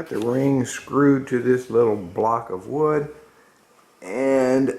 got the ring screwed to this little block of wood, and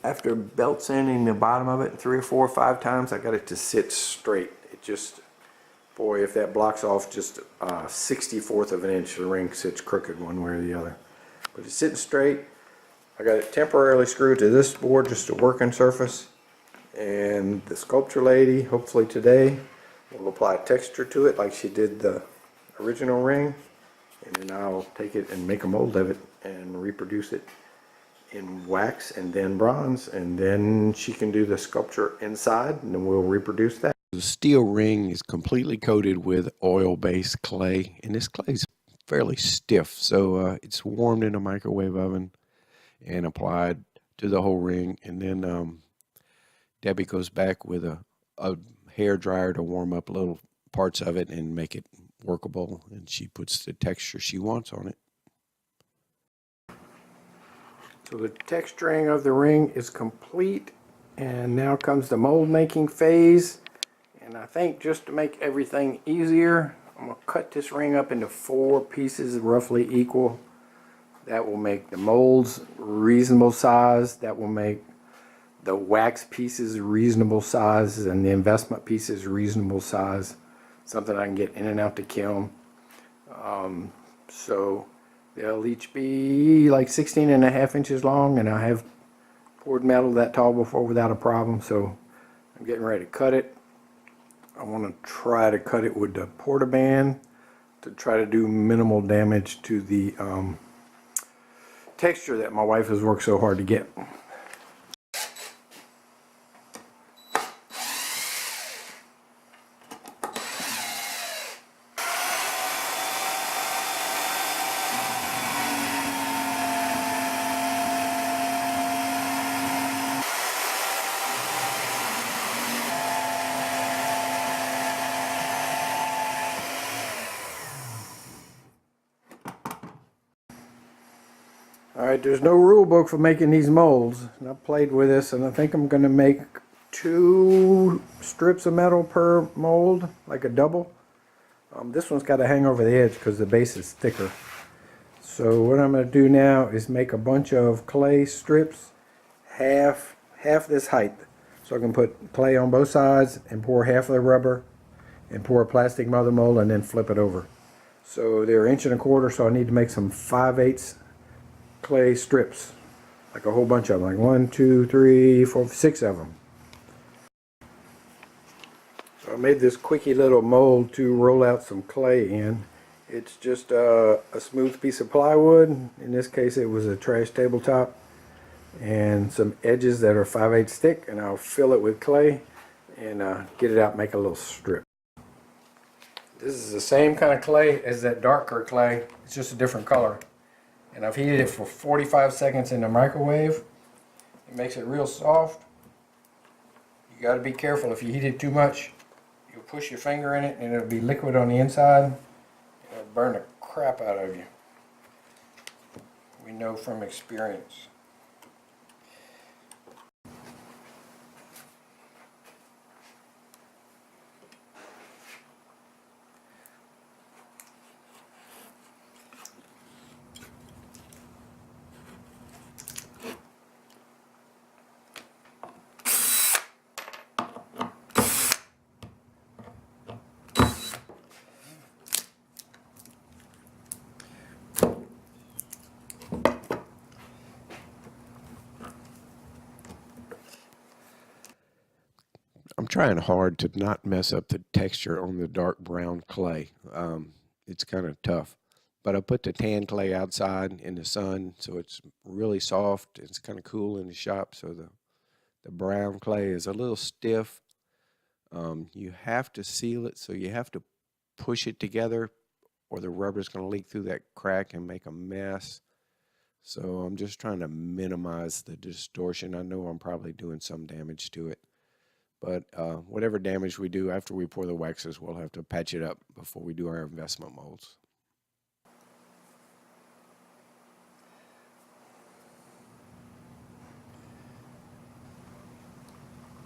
after belt sanding the bottom of it 3 or 4 or 5 times, I got it to sit straight. It just, boy, if that blocks off just 1/64 of an inch, the ring sits crooked one way or the other. But it's sitting straight. I got it temporarily screwed to this board, just a working surface. And the sculpture lady, hopefully today, will apply a texture to it like she did the original ring. And then I'll take it and make a mold of it and reproduce it in wax and then bronze, and then she can do the sculpture inside, and then we'll reproduce that. The steel ring is completely coated with oil-based clay, and this clay is fairly stiff, so it's warmed in a microwave oven and applied to the whole ring, and then Debbie goes back with a hair dryer to warm up little parts of it and make it workable, and she puts the texture she wants on it. So the texturing of the ring is complete, and now comes the mold making phase. And I think just to make everything easier, I'm going to cut this ring up into 4 pieces roughly equal. That will make the molds reasonable size. That will make the wax pieces reasonable size, and the investment pieces reasonable size. Something I can get in and out the kiln. So they'll each be like 16.5 inches long, and I have poured metal that tall before without a problem, so I'm getting ready to cut it. I want to try to cut it with the Portaband to try to do minimal damage to the texture that my wife has worked so hard to get. Alright, there's no rule book for making these molds, and I've played with this, and I think I'm going to make 2 strips of metal per mold, like a double. This one's got to hang over the edge because the base is thicker. So what I'm going to do now is make a bunch of clay strips, half this height. So I can put clay on both sides and pour half of the rubber and pour a plastic mother mold and then flip it over. So they're 1.25 inches, so I need to make some 5/8 clay strips, like a whole bunch of them, like 1, 2, 3, 4, 6 of them. So I made this quickie little mold to roll out some clay in. It's just a smooth piece of plywood. In this case it was a trash tabletop, and some edges that are 5/8 thick, and I'll fill it with clay and get it out and make a little strip. This is the same kind of clay as that darker clay, it's just a different color. And I've heated it for 45 seconds in the microwave. It makes it real soft. You got to be careful. If you heat it too much, you'll push your finger in it and it'll be liquid on the inside. And it'll burn the crap out of you. We know from experience. I'm trying hard to not mess up the texture on the dark brown clay. It's kind of tough. But I put the tan clay outside in the sun, so it's really soft. It's kind of cool in the shop, so the brown clay is a little stiff. You have to seal it, so you have to push it together, or the rubber's going to leak through that crack and make a mess. So I'm just trying to minimize the distortion. I know I'm probably doing some damage to it. But whatever damage we do after we pour the waxes, we'll have to patch it up before we do our investment molds.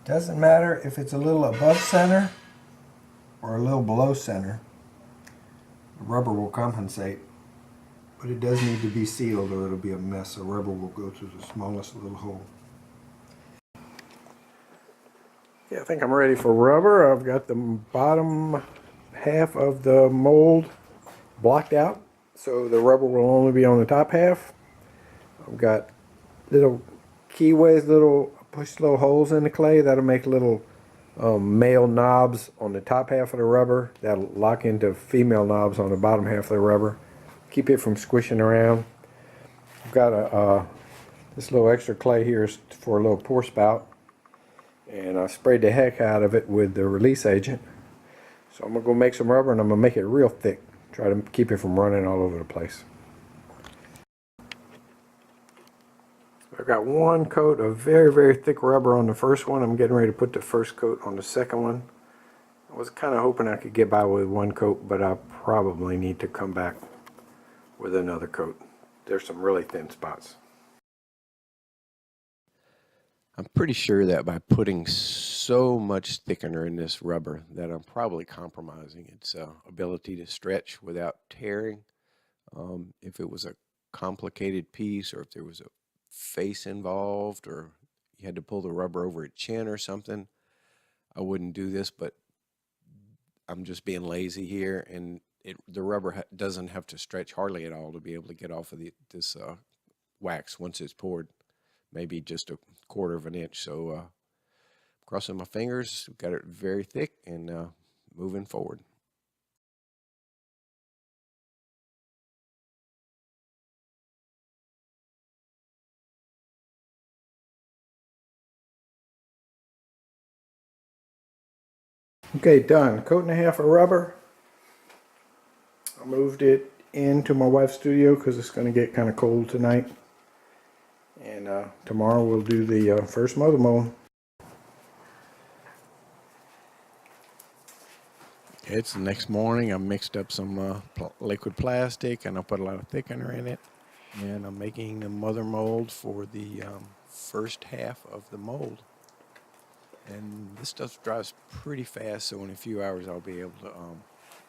Doesn't matter if it's a little above center or a little below center. The rubber will compensate. But it does need to be sealed or it'll be a mess. The rubber will go through the smallest little hole. Yeah, I think I'm ready for rubber. I've got the bottom half of the mold blocked out, so the rubber will only be on the top half. I've got little keyways, push little holes in the clay that'll make little male knobs on the top half of the rubber that'll lock into female knobs on the bottom half of the rubber. Keep it from squishing around. I've got this little extra clay here is for a little pour spout, and I sprayed the heck out of it with the release agent. So I'm gonna go make some rubber and I'm gonna make it real thick. Try to keep it from running all over the place. I've got one coat of very, very thick rubber on the first one. I'm getting ready to put the first coat on the second one. I was kind of hoping I could get by with one coat, but I probably need to come back with another coat. There's some really thin spots. I'm pretty sure that by putting so much thickener in this rubber that I'm probably compromising its ability to stretch without tearing. If it was a complicated piece, or if there was a face involved, or you had to pull the rubber over a chin or something, I wouldn't do this, but I'm just being lazy here, and the rubber doesn't have to stretch hardly at all to be able to get off of this wax once it's poured, maybe just a quarter of an inch. So crossing my fingers, got it very thick, and moving forward. Okay, done. Coat and a half of rubber. I moved it into my wife's studio because it's going to get kind of cold tonight. And tomorrow we'll do the first mother mold. It's the next morning. I mixed up some liquid plastic, and I put a lot of thickener in it. And I'm making the mother mold for the first half of the mold. And this stuff dries pretty fast, so in a few hours I'll be able to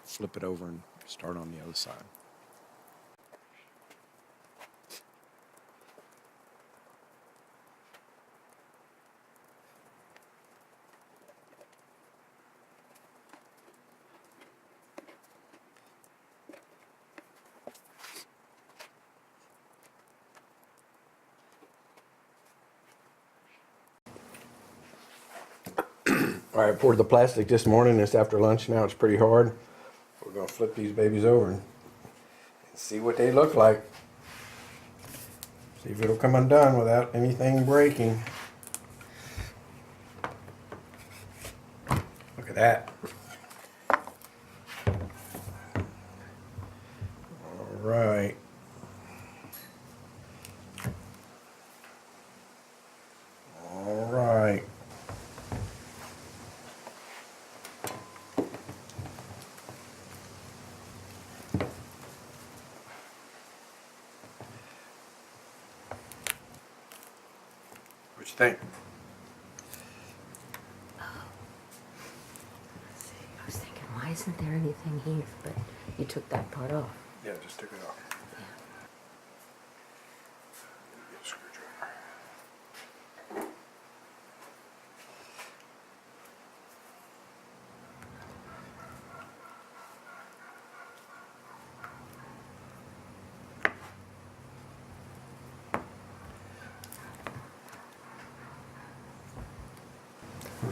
flip it over and start on the other side. All right, I poured the plastic this morning. It's after lunch now. It's pretty hard. We're going to flip these babies over and see what they look like. See if it'll come undone without anything breaking. Look at that. All right. All right. What you think? I was thinking, why isn't there anything here? But you took that part off. Yeah, just took it off.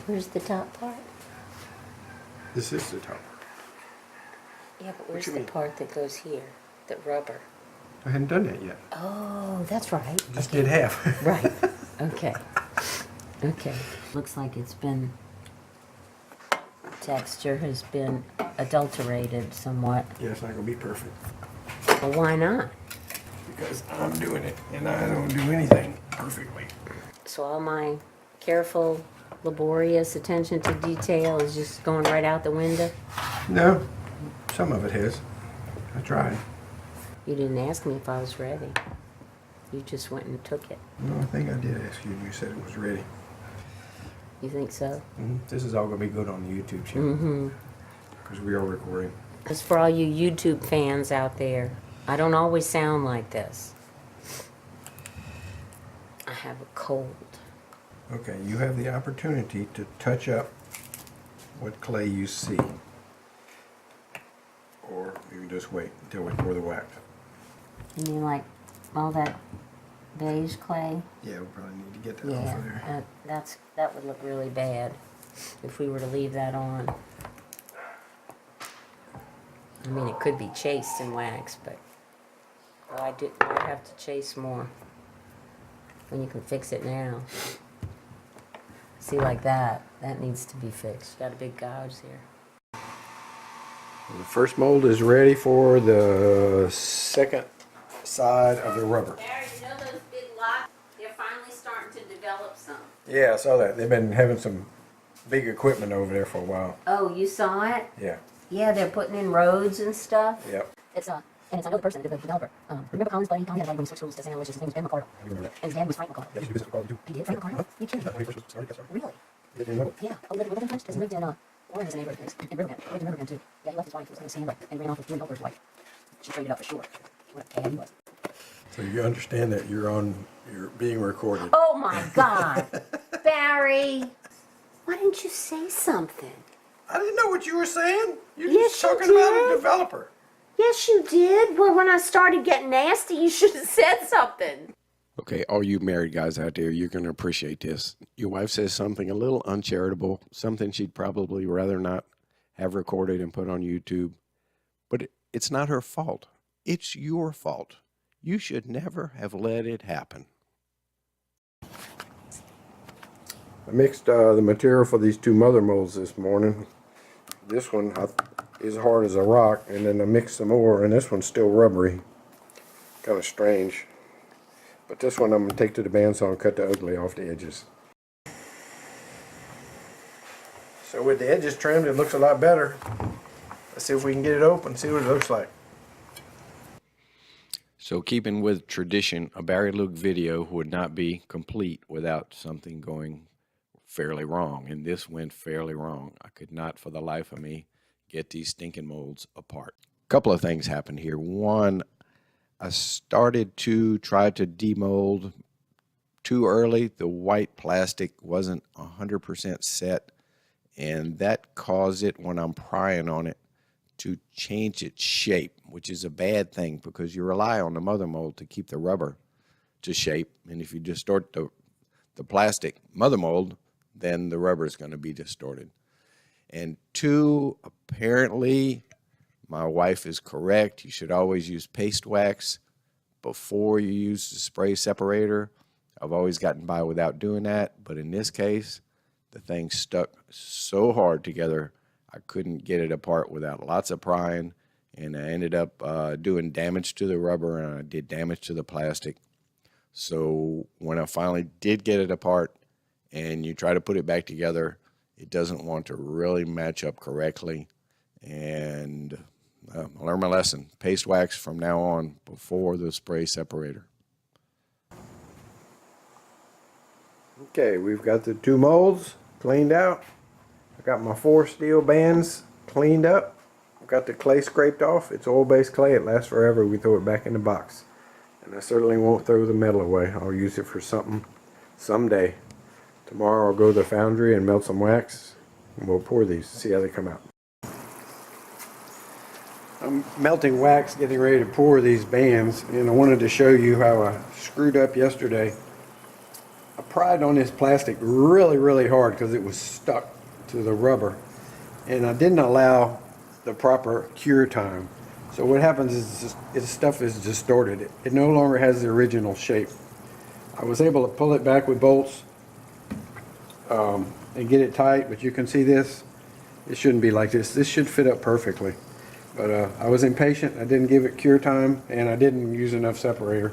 Where's the top part? This is the top. Yeah, but where's you the mean? part that goes here? The rubber. I hadn't done that yet. Oh, that's right. Just did half. Right. Okay. Okay. Looks like it's been, texture has been adulterated somewhat. Yeah, it's not gonna be perfect Well, why not? because I'm doing it and I don't do anything perfectly. So all my careful, laborious attention to detail is just going right out the window? No, some of it has. I tried. You didn't ask me if I was ready. You just went and took it. No, I think I did ask you and you said it was ready. You think so? This is all gonna be good on the YouTube channel. Mm-hmm. Because we are recording. As for all you YouTube fans out there, I don't always sound like this. I have a cold. Okay, you have the opportunity to touch up what clay you see. Or you can just wait until we pour the wax. You mean like all that beige clay? Yeah, we probably need to get that off of there. Yeah, that would look really bad if we were to leave that on. I mean, it could be chased in wax, but I have to chase more when you can fix it now. See, like that needs to be fixed. Got a big gouge here. The first mold is ready for the second side of the rubber. Barry, you know those big lots? They're finally starting to develop some. Yeah, I saw that. They've been having some big equipment over there for a while. Oh, you saw it? Yeah. Yeah, they're putting in roads and stuff. Yep. It's and it's another person, the developer. Remember Colin's buddy? Colin had a buddy when he switched schools to St. Aloysius. His name was Ben McCardle. I remember that. And his dad was Frank McCardle. Yeah, you should visit McCall too. He did? Frank McCardle? You kidding? When he first started, that's right. Really? You didn't know? Yeah. Oh, lived in French? Because he lived in, Warren is a neighborhood place. In Riverbend. He lived in Riverbend too. Yeah, he left his wife, who was named Sandra, and ran off with Jimmy Helper's wife. She traded up for sure. What a cad he was. So you understand that you're being recorded. Oh my God. Barry. Why didn't you say something? I didn't know what you were saying. You're Yes, just you talking about did. a developer. Yes, you did. Well, when I started getting nasty, you should have said something. Okay, all you married guys out there, you're going to appreciate this. Your wife says something a little uncharitable, something she'd probably rather not have recorded and put on YouTube. But it's not her fault. It's your fault. You should never have let it happen. I mixed the material for these two mother molds this morning. This one is hard as a rock, and then I mixed some more, and this one's still rubbery. Kind of strange. But this one I'm going to take to the bandsaw and cut the ugly off the edges. So with the edges trimmed, it looks a lot better. Let's see if we can get it open, see what it looks like. So keeping with tradition, a Barry Luke video would not be complete without something going fairly wrong, and this went fairly wrong. I could not for the life of me get these stinking molds apart. A couple of things happened here. One, I started to try to demold too early. The white plastic wasn't 100% set, and that caused it, when I'm prying on it, to change its shape, which is a bad thing because you rely on the mother mold to keep the rubber to shape, and if you distort the plastic mother mold, then the rubber is going to be distorted. And two, apparently, my wife is correct. You should always use paste wax before you use the spray separator. I've always gotten by without doing that, but in this case, the thing stuck so hard together, I couldn't get it apart without lots of prying, and I ended up doing damage to the rubber, and I did damage to the plastic. So when I finally did get it apart, and you try to put it back together, it doesn't want to really match up correctly. And I learned my lesson. Paste wax from now on before the spray separator. Okay, we've got the two molds cleaned out. I got my 4 steel bands cleaned up. I've got the clay scraped off. It's oil-based clay. It lasts forever. We throw it back in the box. And I certainly won't throw the metal away. I'll use it for something someday. Tomorrow I'll go to the foundry and melt some wax, and we'll pour these, see how they come out. I'm melting wax, getting ready to pour these bands, and I wanted to show you how I screwed up yesterday. I pried on this plastic really, really hard because it was stuck to the rubber, and I didn't allow the proper cure time. So what happens is this stuff is distorted. It no longer has the original shape. I was able to pull it back with bolts and get it tight, but you can see this. It shouldn't be like this. This should fit up perfectly. But I was impatient. I didn't give it cure time, and I didn't use enough separator.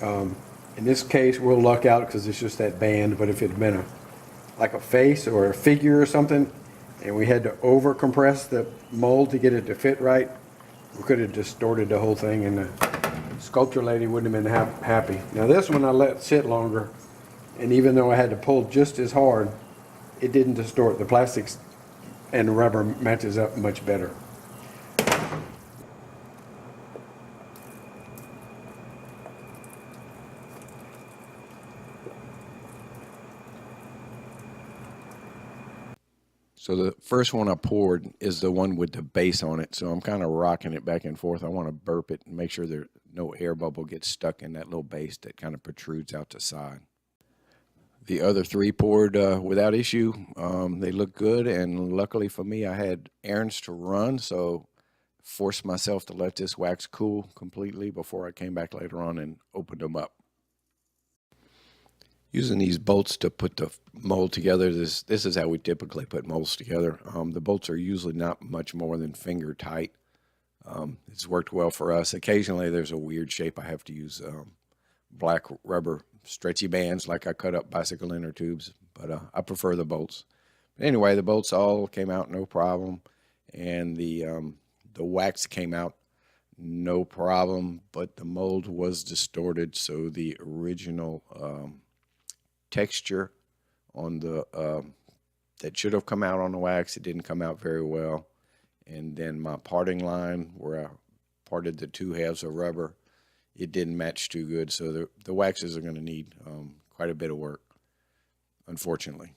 In this case, we'll luck out because it's just that band, but if it had been like a face or a figure or something, and we had to over compress the mold to get it to fit right, we could have distorted the whole thing, and the sculpture lady wouldn't have been happy. Now this one I let sit longer, and even though I had to pull just as hard, it didn't distort. The plastics and the rubber matches up much better. So the first one I poured is the one with the base on it. So I'm kind of rocking it back and forth. I want to burp it and make sure there no air bubble gets stuck in that little base that kind of protrudes out the side. The other three poured without issue. They look good, and luckily for me, I had errands to run, so forced myself to let this wax cool completely before I came back later on and opened them up. Using these bolts to put the mold together, this is how we typically put molds together. The bolts are usually not much more than finger tight. It's worked well for us. Occasionally there's a weird shape. I have to use black rubber stretchy bands like I cut up bicycle inner tubes, but I prefer the bolts. But anyway, the bolts all came out no problem, and the wax came out no problem, but the mold was distorted, so the original texture on the that should have come out on the wax, it didn't come out very well. And then my parting line where I parted the two halves of rubber, it didn't match too good, so the waxes are going to need quite a bit of work, unfortunately.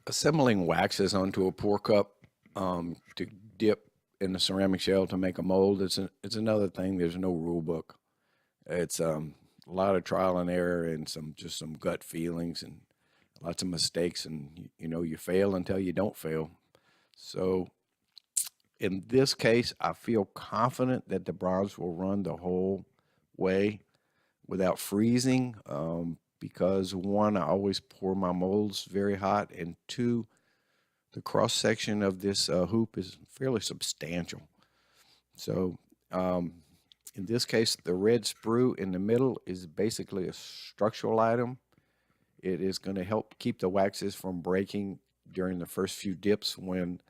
Assembling waxes onto a pour cup to dip in the ceramic shell to make a mold, it's another thing. There's no rule book. It's a lot of trial and error and just some gut feelings and lots of mistakes, and you fail until you don't fail. So in this case, I feel confident that the bronze will run the whole way without freezing, because one, I always pour my molds very hot, and two, the cross section of this hoop is fairly substantial. So in this case, the red sprue in the middle is basically a structural item. It is going to help keep the waxes from breaking during the first few dips, when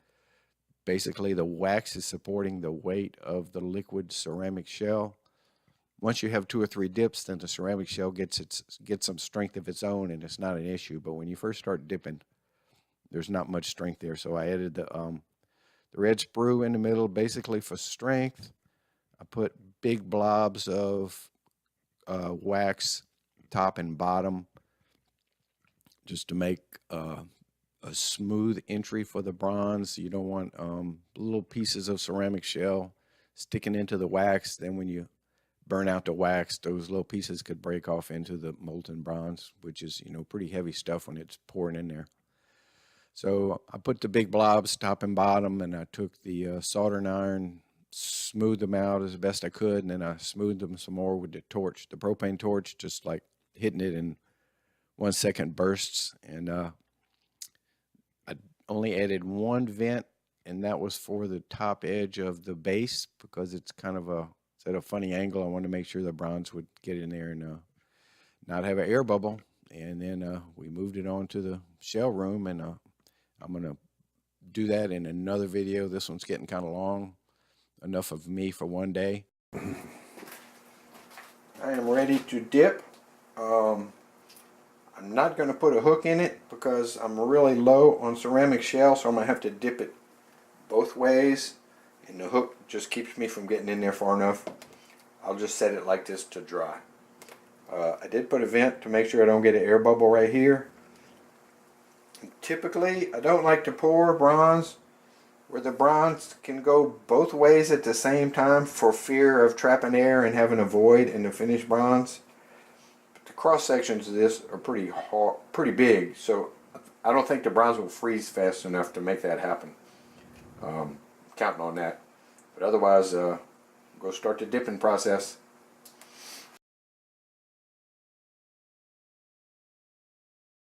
basically the wax is supporting the weight of the liquid ceramic shell. Once you have 2 or 3 dips, then the ceramic shell gets some strength of its own, and it's not an issue. But when you first start dipping, there's not much strength there. So I added the red sprue in the middle, basically for strength. I put big blobs of wax, top and bottom, just to make a smooth entry for the bronze. You don't want little pieces of ceramic shell sticking into the wax. Then when you burn out the wax, those little pieces could break off into the molten bronze, which is, pretty heavy stuff when it's pouring in there. So I put the big blobs top and bottom, and I took the soldering iron, smoothed them out as best I could, and then I smoothed them some more with the torch, the propane torch, just like hitting it in 1 second bursts. And I only added one vent, and that was for the top edge of the base, because it's kind of at a funny angle. I wanted to make sure the bronze would get in there and not have an air bubble. And then we moved it on to the shell room, and I'm going to do that in another video. This one's getting kind of long. Enough of me for one day. I am ready to dip. I'm not going to put a hook in it because I'm really low on ceramic shell, so I'm going to have to dip it both ways, and the hook just keeps me from getting in there far enough. I'll just set it like this to dry. I did put a vent to make sure I don't get an air bubble right here. And typically, I don't like to pour bronze where the bronze can go both ways at the same time for fear of trapping air and having a void in the finished bronze. But the cross sections of this are pretty hard, pretty big, so I don't think the bronze will freeze fast enough to make that happen. Counting on that. But otherwise, go start the dipping process.